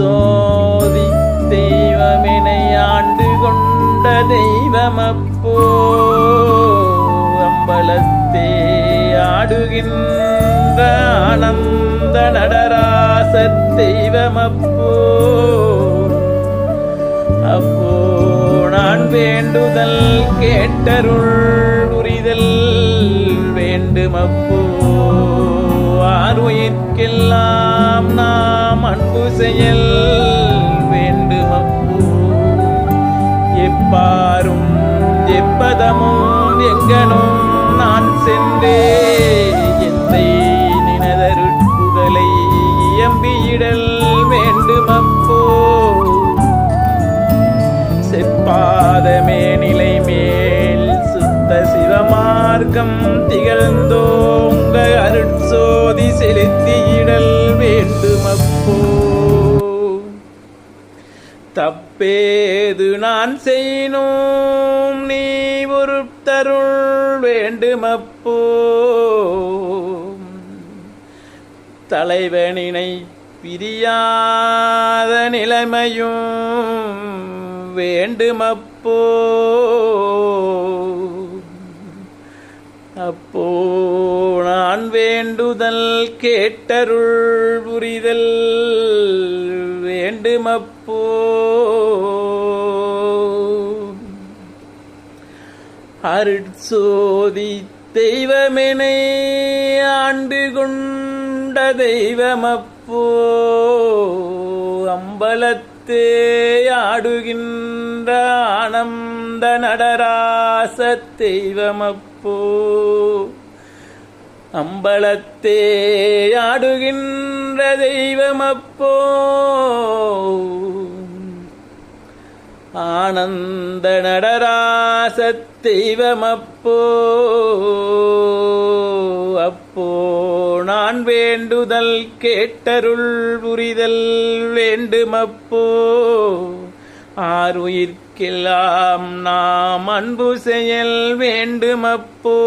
அருட்சோதி தெய்வமெனை ஆண்டு கொண்ட தெய்வமப்போ அம்பலத்தே ஆடுகின்ற ஆனந்த நடராச தெய்வமப்போ அப்போ நான் வேண்டுதல் கேட்டருள் புரிதல் வேண்டுமப்போ ஆருயிர்க்கெல்லாம் நாம் அன்பு செயல் வேண்டுமப்போ எப்பாரும் எப்பதமும் எங்கனும் நான் சென்றே எந்தை நினதருட்புகழை எம்பியிடல் வேண்டுமப்போ செப்பாதமே நிலை மேல் சுத்த சிவமார்க்கம் திகழ்ந்தோங்க அருட்சோதி செலுத்தியிடல் வேண்டுமப்போ தப்பேது நான் செய்யணும் நீ பொறுத்தருள் வேண்டுமப்போ தலைவனினை பிரியாத நிலைமையும் வேண்டுமப்போ அப்போ நான் வேண்டுதல் கேட்டருள் புரிதல் வேண்டுமப்போ அருட்சோதி தெய்வமெனை ஆண்டு கொண்ட தெய்வமப்போ அம்பலத்தே ஆடுகின்ற ஆனந்த நடராச தெய்வமப்போ அம்பலத்தே ஆடுகின்ற தெய்வமப்போ ஆனந்த நடராச தெய்வமப்போ அப்போ நான் வேண்டுதல் கேட்டருள் புரிதல் வேண்டுமப்போ ஆருயிர்க்கெல்லாம் நாம் அன்பு செயல் வேண்டுமப்போ